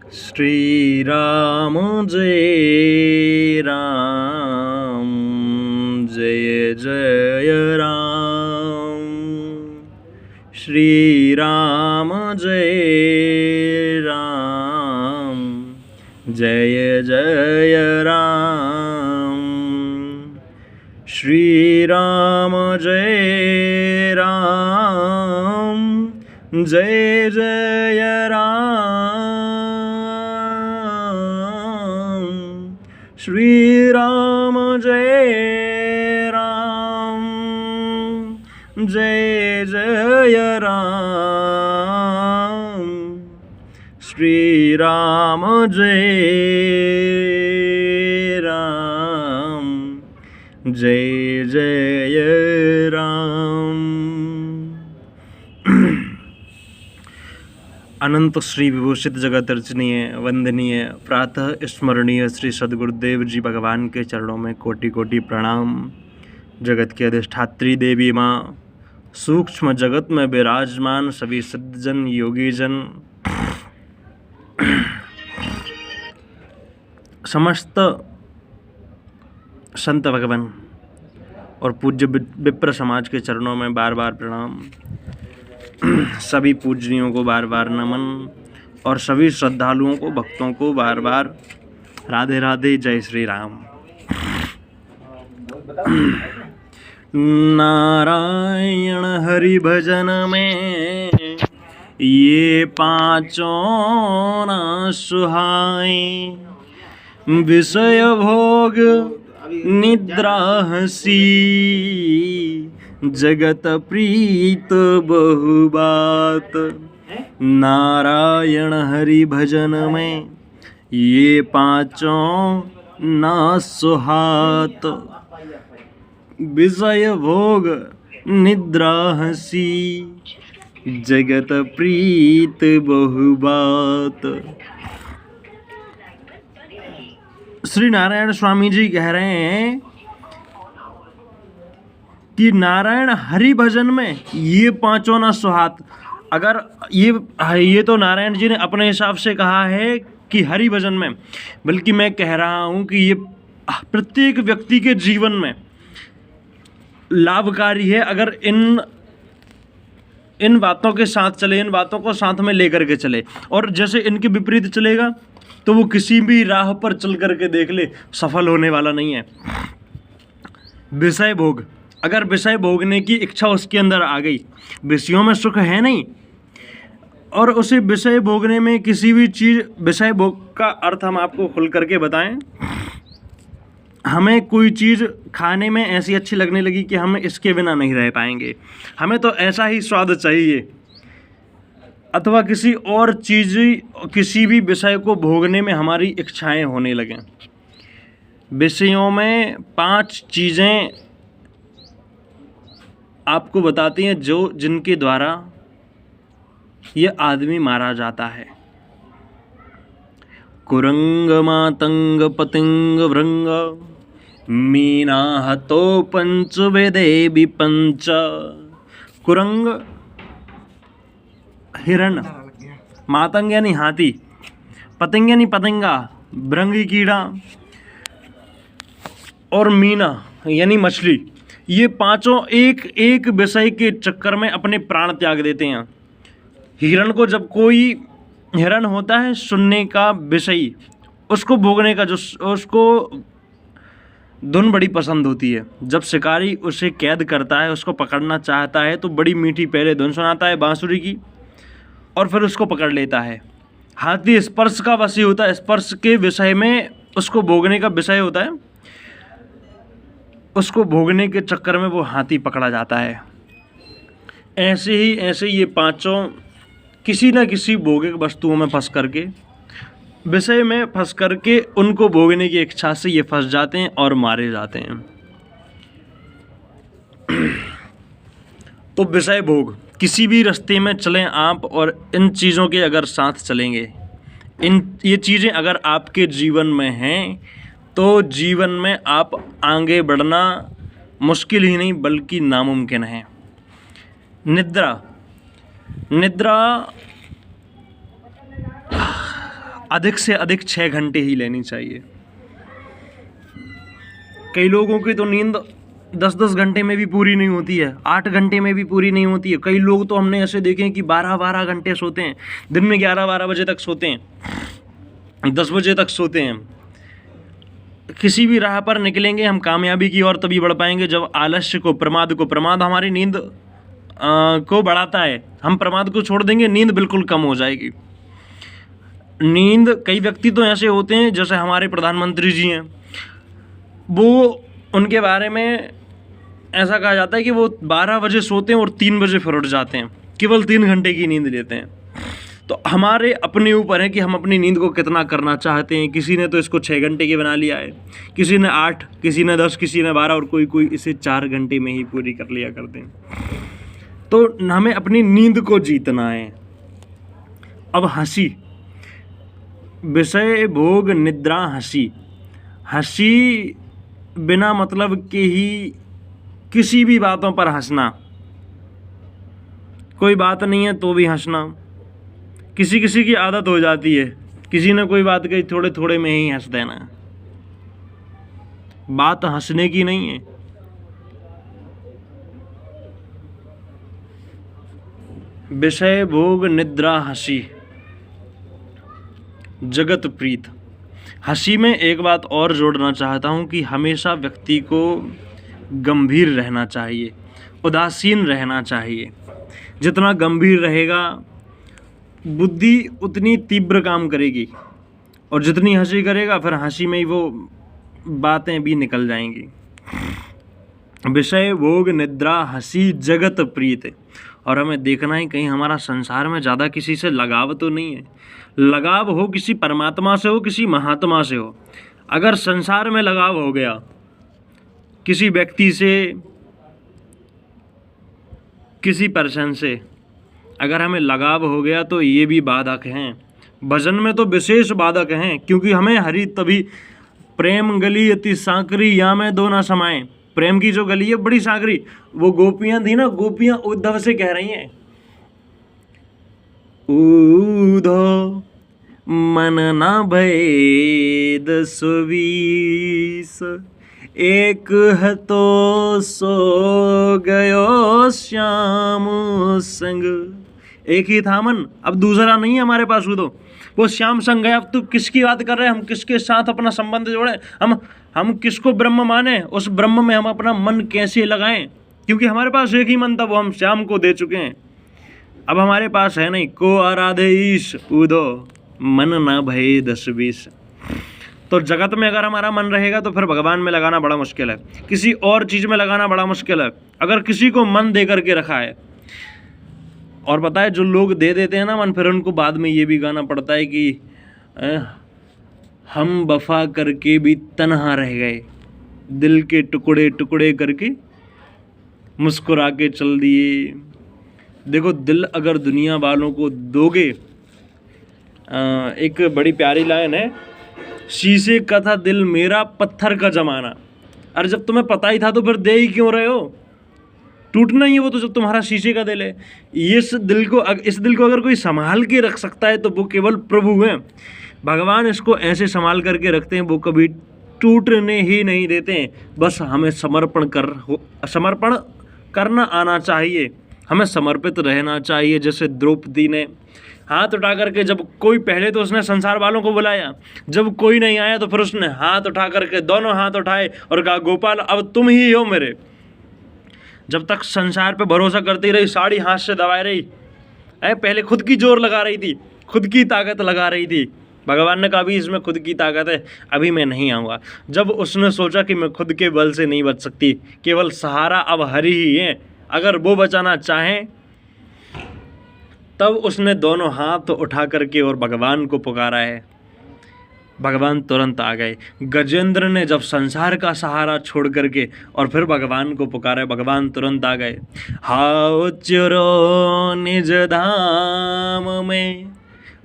श्री राम जय राम, जय जय राम। श्री राम जय राम, जय जय राम। श्री राम जय राम, जय जय राम। श्री राम जय राम, जय जय राम। श्री राम जय राम, जय जय राम। अनंत श्री विभूषित जगत अर्चनीय वंदनीय प्रातः स्मरणीय श्री सद्गुरुदेव जी भगवान के चरणों में कोटि कोटि प्रणाम। जगत की अधिष्ठात्री देवी माँ, सूक्ष्म जगत में विराजमान सभी सज्जन योगीजन, समस्त संत भगवान और पूज्य विप्र समाज के चरणों में बार बार प्रणाम। सभी पूजनियों को बार बार नमन और सभी श्रद्धालुओं को, भक्तों को बार बार राधे राधे, जय श्री राम। नारायण हरि भजन में ये पांचों न सुहाए, विषय भोग निद्रा हसी, जगत प्रीत बहु बात। नारायण हरि भजन में ये पांचों ना सुहात, विषय भोग निद्रा हसी, जगत प्रीत बहु बात। श्री नारायण स्वामी जी कह रहे हैं कि नारायण हरि भजन में ये पांचों ना सुहात। अगर ये तो नारायण जी ने अपने हिसाब से कहा है कि हरि भजन में, बल्कि मैं कह रहा हूँ कि ये प्रत्येक व्यक्ति के जीवन में लाभकारी है अगर इन बातों के साथ चले, इन बातों को साथ में लेकर के चले। और जैसे इनके विपरीत चलेगा तो वो किसी भी राह पर चल करके देख ले, सफल होने वाला नहीं है। विषय भोग, अगर विषय भोगने की इच्छा उसके अंदर आ गई, विषयों में सुख है नहीं, और उसे विषय भोगने में किसी भी चीज़, विषय भोग का अर्थ हम आपको खुल करके बताएं। हमें कोई चीज़ खाने में ऐसी अच्छी लगने लगी कि हम इसके बिना नहीं रह पाएंगे, हमें तो ऐसा ही स्वाद चाहिए, अथवा किसी और चीज़, किसी भी विषय को भोगने में हमारी इच्छाएं होने लगें। विषयों में 5 चीज़ें आपको बताती हैं जिनके द्वारा ये आदमी मारा जाता है। कुरंग मातंग पतंग भृंग, मीना हतो पंच वेदे विपंच। कुरंग हिरण, मातंग यानी हाथी, पतंग यानी पतंगा, भृंगी कीड़ा, और मीना यानी मछली, ये पांचों एक एक विषय के चक्कर में अपने प्राण त्याग देते हैं। हिरण को, जब कोई हिरण होता है सुनने का विषय, उसको भोगने का, जो उसको धुन बड़ी पसंद होती है। जब शिकारी उसे कैद करता है, उसको पकड़ना चाहता है, तो बड़ी मीठी पहले धुन सुनाता है बांसुरी की, और फिर उसको पकड़ लेता है। हाथी स्पर्श का वशी होता है, स्पर्श के विषय में उसको भोगने का विषय होता है, उसको भोगने के चक्कर में वो हाथी पकड़ा जाता है। ऐसे ये पांचों किसी न किसी भौतिक वस्तुओं में फंस करके, विषय में फंस करके, उनको भोगने की इच्छा से ये फंस जाते हैं और मारे जाते हैं। तो विषय भोग, किसी भी रास्ते में चलें आप और इन चीज़ों के अगर साथ चलेंगे, ये चीज़ें अगर आपके जीवन में हैं, तो जीवन में आप आगे बढ़ना मुश्किल ही नहीं बल्कि नामुमकिन है। निद्रा अधिक से अधिक 6 घंटे ही लेनी चाहिए। कई लोगों की तो नींद 10-10 घंटे में भी पूरी नहीं होती है, 8 घंटे में भी पूरी नहीं होती है। कई लोग तो हमने ऐसे देखे हैं कि 12-12 घंटे सोते हैं, दिन में 11-12 बजे तक सोते हैं, 10 बजे तक सोते हैं। किसी भी राह पर निकलेंगे हम कामयाबी की ओर तभी बढ़ पाएंगे जब आलस्य को, प्रमाद हमारी नींद को बढ़ाता है। हम प्रमाद को छोड़ देंगे, नींद बिल्कुल कम हो जाएगी। नींद, कई व्यक्ति तो ऐसे होते हैं जैसे हमारे प्रधानमंत्री जी हैं, वो उनके बारे में ऐसा कहा जाता है कि वो 12 बजे सोते हैं और 3 बजे फिर उठ जाते हैं, केवल 3 घंटे की नींद लेते हैं। तो हमारे अपने ऊपर है कि हम अपनी नींद को कितना करना चाहते हैं। किसी ने तो इसको 6 घंटे की बना लिया है, किसी ने 8, किसी ने 10, किसी ने 12 और कोई इसे 4 घंटे में ही पूरी कर लिया करते हैं। तो हमें अपनी नींद को जीतना है। अब हंसी, विषय भोग निद्रा हंसी। हंसी बिना मतलब के ही किसी भी बातों पर हंसना, कोई बात नहीं है तो भी हंसना। किसी किसी की आदत हो जाती है, किसी ने कोई बात कही थोड़े थोड़े में ही हंस देना। बात हंसने की नहीं है। विषय भोग निद्रा हंसी जगत प्रीत। हंसी में एक बात और जोड़ना चाहता हूँ कि हमेशा व्यक्ति को गंभीर रहना चाहिए, उदासीन रहना चाहिए। जितना गंभीर रहेगा बुद्धि उतनी तीव्र काम करेगी, और जितनी हंसी करेगा फिर हंसी में ही वो बातें भी निकल जाएंगी। विषय भोग निद्रा हंसी जगत प्रीत। और हमें देखना है कहीं हमारा संसार में ज़्यादा किसी से लगाव तो नहीं है। लगाव हो किसी परमात्मा से हो, किसी महात्मा से हो। अगर संसार में लगाव हो गया किसी व्यक्ति से, किसी पर्सन से, अगर हमें लगाव हो गया तो ये भी बाधक हैं। भजन में तो विशेष बाधक हैं, क्योंकि हमें हरि तभी प्रेम गली अति सांकरी या में दो ना समाए। प्रेम की जो गली है बड़ी सांकरी। वो गोपियां थी ना, गोपियां उद्धव से कह रही हैं, उद्धव मन ना भय 10-20, एक है तो सो गयो श्याम संग। एक ही था मन, अब दूसरा नहीं है हमारे पास। वो श्याम संग गया। अब तू किसकी बात कर रहे हैं? हम किसके साथ अपना संबंध जोड़ें? हम किसको ब्रह्म माने? उस ब्रह्म में हम अपना मन कैसे लगाएं? क्योंकि हमारे पास एक ही मन था, वो हम श्याम को दे चुके हैं। अब हमारे पास है नहीं। को आराधे ईश उदो मन ना भय 10-20। तो जगत में अगर हमारा मन रहेगा तो फिर भगवान में लगाना बड़ा मुश्किल है, किसी और चीज़ में लगाना बड़ा मुश्किल है। अगर किसी को मन दे करके रखा है, और पता है जो लोग दे देते हैं ना मन, फिर उनको बाद में ये भी गाना पड़ता है कि हम वफा करके भी तन्हा रह गए, दिल के टुकड़े टुकड़े करके मुस्कुरा के चल दिए। देखो, दिल अगर दुनिया वालों को दोगे, एक बड़ी प्यारी लाइन है, शीशे का था दिल मेरा पत्थर का जमाना। अरे जब तुम्हें पता ही था तो फिर दे ही क्यों रहे हो? टूटना ही है वो तो, जब तुम्हारा शीशे का दिल है। इस दिल को अगर कोई संभाल के रख सकता है तो वो केवल प्रभु हैं। भगवान इसको ऐसे संभाल करके रखते हैं, वो कभी टूटने ही नहीं देते हैं। बस हमें समर्पण करना आना चाहिए, हमें समर्पित रहना चाहिए। जैसे द्रौपदी ने हाथ उठा करके, जब कोई, पहले तो उसने संसार वालों को बुलाया, जब कोई नहीं आया तो फिर उसने हाथ उठा करके, दोनों हाथ उठाए और कहा, गोपाल अब तुम ही हो मेरे। जब तक संसार पे भरोसा करती रही, साड़ी हाथ से दबाए रही, पहले खुद की जोर लगा रही थी, खुद की ताकत लगा रही थी। भगवान ने कहा भी इसमें खुद की ताकत है, अभी मैं नहीं आऊँगा। जब उसने सोचा कि मैं खुद के बल से नहीं बच सकती, केवल सहारा अब हरि ही है, अगर वो बचाना चाहें, तब उसने दोनों हाथ उठा करके और भगवान को पुकारा है। भगवान तुरंत आ गए। गजेंद्र ने जब संसार का सहारा छोड़ करके और फिर भगवान को पुकारा, भगवान तुरंत आ गए। हाउ चुरो निज धाम में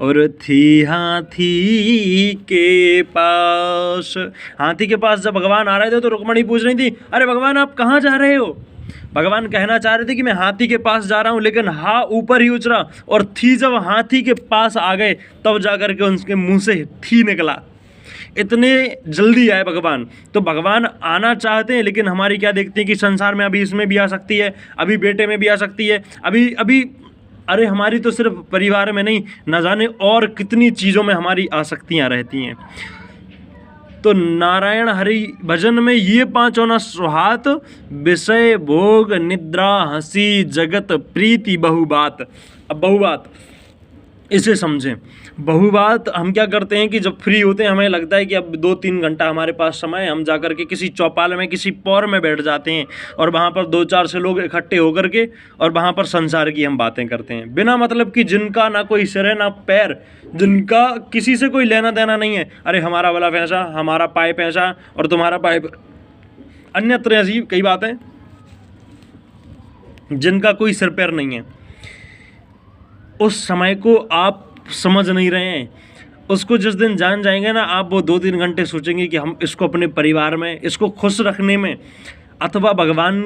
और थी हाथी के पास। हाथी के पास जब भगवान आ रहे थे तो रुक्मणी पूछ रही थी, अरे भगवान आप कहाँ जा रहे हो? भगवान कहना चाह रहे थे कि मैं हाथी के पास जा रहा हूँ, लेकिन हाँ ऊपर ही उतरा और थी जब हाथी के पास आ गए तब जाकर के उनके मुंह से थी निकला। इतने जल्दी आए भगवान। तो भगवान आना चाहते हैं, लेकिन हमारी क्या देखते हैं कि संसार में अभी इसमें भी आ सकती है, अभी बेटे में भी आ सकती है, अभी अरे हमारी तो सिर्फ परिवार में नहीं, न जाने और कितनी चीज़ों में हमारी आसक्तियाँ रहती हैं। तो नारायण हरि भजन में ये पांचों न सुहात, विषय भोग निद्रा हंसी जगत प्रीति बहुबात। अब बहुबात इसे समझें। बहुबात हम क्या करते हैं कि जब फ्री होते हैं, हमें लगता है कि अब 2-3 घंटा हमारे पास समय है, हम जा कर के किसी चौपाल में किसी पौर में बैठ जाते हैं और वहाँ पर 2-4 से लोग इकट्ठे होकर के और वहाँ पर संसार की हम बातें करते हैं, बिना मतलब कि जिनका ना कोई सिर है ना पैर, जिनका किसी से कोई लेना देना नहीं है। अरे हमारा वाला पैसा, हमारा पाए पैसा और तुम्हारा पाए, अन्यत्र ऐसी कई बातें, जिनका कोई सिर पैर नहीं है। उस समय को आप समझ नहीं रहे हैं। उसको जिस दिन जान जाएंगे ना आप, वो 2-3 घंटे सोचेंगे कि हम इसको अपने परिवार में, इसको खुश रखने में अथवा भगवान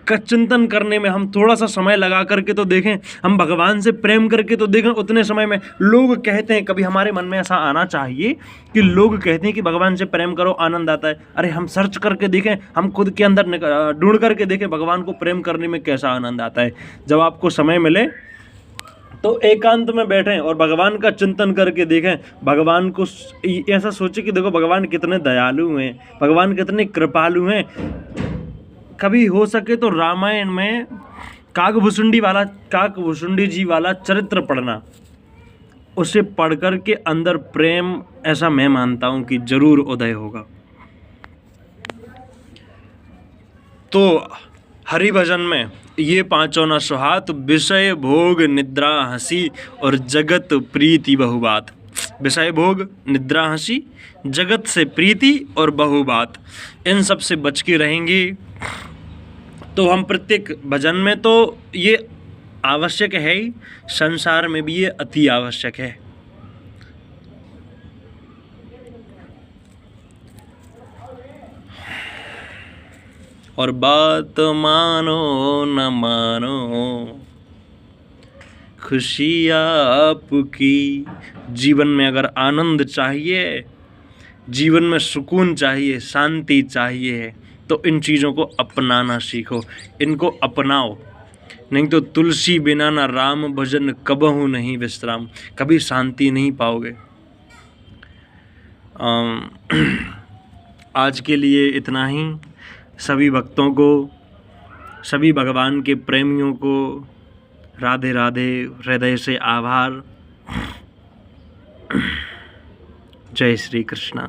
का चिंतन करने में हम थोड़ा सा समय लगा करके तो देखें, हम भगवान से प्रेम करके तो देखें। उतने समय में लोग कहते हैं, कभी हमारे मन में ऐसा आना चाहिए कि लोग कहते हैं कि भगवान से प्रेम करो आनंद आता है। अरे हम सर्च करके देखें, हम खुद के अंदर ढूंढ करके देखें भगवान को प्रेम करने में कैसा आनंद आता है। जब आपको समय मिले तो एकांत में बैठें और भगवान का चिंतन करके देखें। भगवान को ऐसा सोचें कि देखो भगवान कितने दयालु हैं, भगवान कितने कृपालु हैं। कभी हो सके तो रामायण में काकभूषुंडी जी वाला चरित्र पढ़ना, उसे पढ़कर के अंदर प्रेम, ऐसा मैं मानता हूं कि जरूर उदय होगा। तो हरि भजन में ये पांचों न सुहात, विषय भोग निद्रा हंसी और जगत प्रीति बहुबात। विषय भोग निद्रा हंसी, जगत से प्रीति और बहुबात, इन सब से बच के रहेंगे तो हम प्रत्येक भजन में, तो ये आवश्यक है ही, संसार में भी ये अति आवश्यक है। और बात मानो न मानो, खुशी आपकी। जीवन में अगर आनंद चाहिए, जीवन में सुकून चाहिए, शांति चाहिए, तो इन चीज़ों को अपनाना सीखो, इनको अपनाओ। नहीं तो तुलसी बिना न राम भजन कबहू नहीं विश्राम, कभी शांति नहीं पाओगे। आज के लिए इतना ही। सभी भक्तों को, सभी भगवान के प्रेमियों को राधे राधे, हृदय से आभार। जय श्री कृष्णा।